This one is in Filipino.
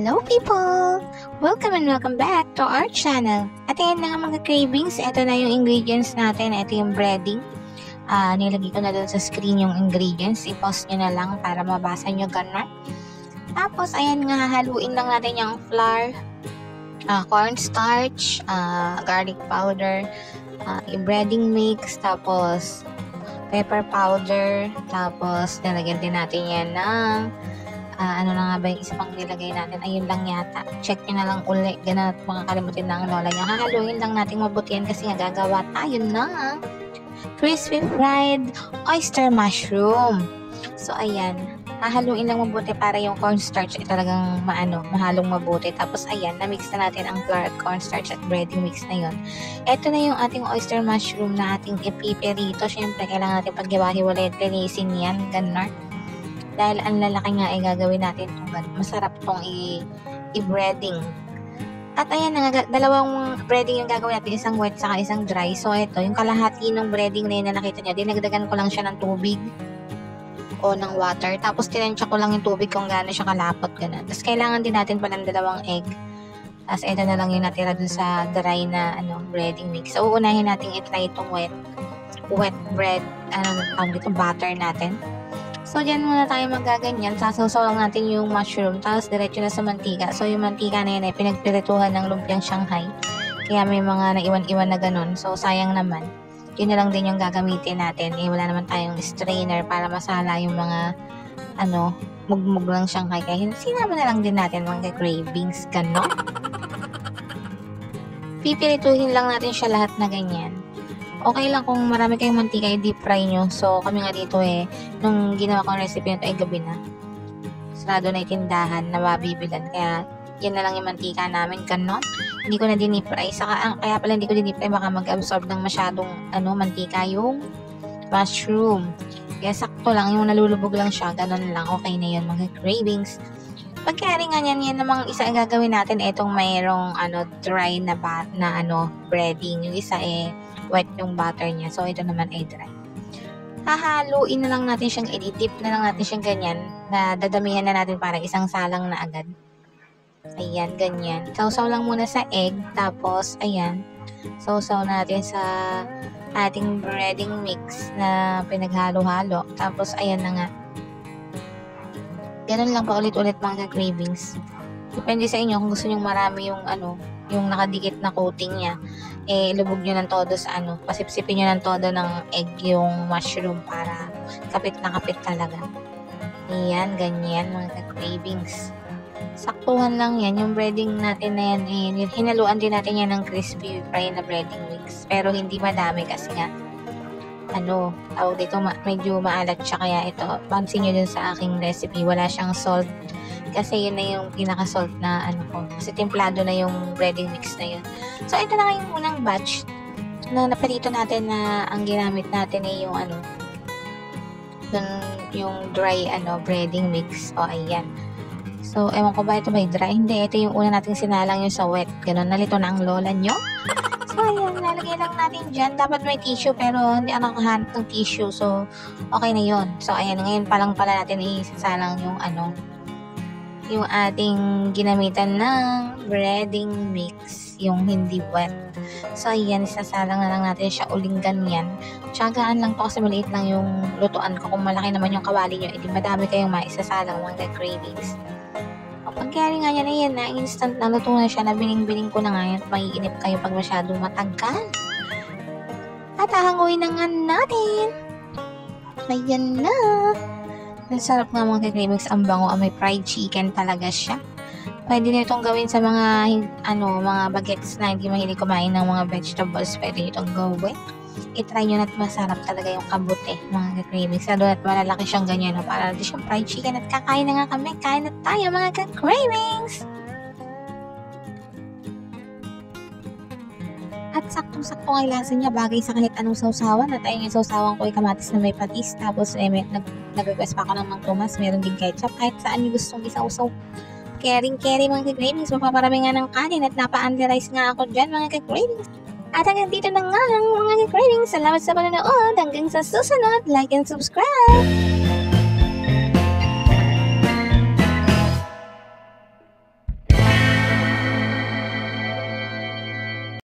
Hello people! Welcome and welcome back to our channel. At ayan na nga mga cravings, ito na yung ingredients natin. Ito yung breading. Nilagay ko na doon sa screen yung ingredients. I-pause nyo na lang para mabasa nyo ganun. Tapos ayan nga, haluin lang natin yung flour, cornstarch, garlic powder, yung breading mix, tapos pepper powder, tapos nilagyan din natin yan ng ano na nga ba yung isa pang nilagay natin? Ayun lang yata. Check nyo na lang uli. Ganun at makakalimutin ng lola nyo. Hahaluin lang natin mabutihan kasi nga gagawa tayo ng crispy fried oyster mushroom. So, ayan. Hahaluin lang mabuti para yung cornstarch ay talagang mahalong mabuti. Tapos, ayan. Na-mix na natin ang flour at cornstarch at breading mix na yun. Ito na yung ating oyster mushroom na ating ipiperito. Siyempre, kailangan natin paghiwa-hiwalay at linisin yan. Ganun. Dahil ang lalaki nga ay gagawin natin itong masarap itong i-breading. At ayan na nga, dalawang breading yung gagawin natin, isang wet saka isang dry. So ito, yung kalahati ng breading na yun na nakita nyo, dinagdagan ko lang siya ng tubig o ng water. Tapos tinensya ko lang yung tubig kung gaano siya kalapot. Ganun. Tapos kailangan din natin palang dalawang egg. Tapos ito na lang yung natira dun sa dry na breading mix. So uunahin natin i-try itong wet bread, butter natin. So, dyan muna tayo magaganyan. Sasawsaw lang natin yung mushroom. Tapos, diretso na sa mantika. So, yung mantika na yun ay pinagpirituhan ng lumpiang Shanghai. Kaya may mga naiwan-iwan na ganun. So, sayang naman. Yun na lang din yung gagamitin natin. Wala naman tayong strainer para masala yung mga, mugmug ng Shanghai. Kaya, sinama na lang din natin mga cravings. Ganon. Pipirituhin lang natin siya lahat na ganyan. Okay lang kung marami kayong mantika, i-deep fry nyo. So, kami nga dito nung ginawa kong recipe nito ay gabi na. Sarado na yung tindahan na mabibilan. Kaya, yan na lang yung mantika namin. Ganon. Hindi ko na din-deep fry. Kaya pala hindi ko din-deep fry. Baka mag-absorb ng masyadong mantika yung mushroom. Kaya sakto lang. Yung nalulubog lang siya. Ganon lang. Okay na yun mga cravings. Pagkari nga yan namang isa ang gagawin natin. Itong mayroong dry na breading. Yung isa wet yung butter niya. So, ito naman ay dry. Hahaluin na lang natin siyang, i-dip na lang natin siyang ganyan, na dadamihan na natin para isang salang na agad. Ayan, ganyan. Sausaw lang muna sa egg, tapos, ayan, sausaw natin sa ating breading mix na pinaghalo-halo. Tapos, ayan na nga. Ganun lang pa ulit-ulit mga cravings. Depende sa inyo kung gusto nyo marami yung yung nakadikit na coating niya. Lubog nyo ng todo sa pasipsipin nyo ng todo ng egg yung mushroom para kapit na kapit talaga. Ayan, ganyan mga cravings. Saktuhan lang yan. Yung breading natin na yan, hinaluan din natin yan ng crispy fry na breading mix. Pero hindi madami kasi nga, tawag dito, medyo maalat siya. Kaya ito, pansin nyo dun sa aking recipe, wala siyang salt. Kasi yun na yung pinaka-salt na kasi templado na yung breading mix na yun. So, ito na yung unang batch na naparito natin na ang ginamit natin ay yung dry breading mix. O, ayan. So, ewan ko ba ito may dry? Hindi, ito yung una natin sinalang yung sa wet. Ganon, nalito na ang lola nyo. So, ayan, lalagay lang natin dyan. Dapat may tissue, pero hindi ako nakahanap ng tissue. So, okay na yun. So, ayan, ngayon pa lang pala natin isasalang yung ating ginamitan ng breading mix, yung hindi wet. So, ayan, isasalang na lang natin siya uling ganyan. Tiyagaan lang to kasi maliit lang yung lutuan ko. Kung malaki naman yung kawali nyo, edi madami kayong maisasalang mga cravings. O, pagkari nga yan na instant na luto na siya, na bining-bining ko na nga yan at maiinip kayo pag masyadong matagal. At hahanguin na nga natin. Ayan na. Ang sarap nga mga cravings, ang bango, may fried chicken talaga siya. Pwede na itong gawin sa mga mga bagets na hindi mahilig kumain ng mga vegetables. Pwede itong gawin. I-try nyo na't masarap talaga yung kabute, mga cravings. Lalo at malalaki siyang ganyan, para natin siyang fried chicken at kakain na nga kami. Kain na tayo mga cravings! At saktong-sakto ang lasa niya, bagay sa kahit anong sausawan. At ayun yung sausawan ko ay kamatis na may patis. Tapos nag-request pa ako ng Mang Tomas, meron din ketchup. Kahit saan yung gustong isausaw. Caring mga cravings, mapaparami nga ng kanin at napa-underize nga ako dyan mga cravings. At hanggang dito na nga mga cravings. Salamat sa panonood. Hanggang sa susunod, like and subscribe!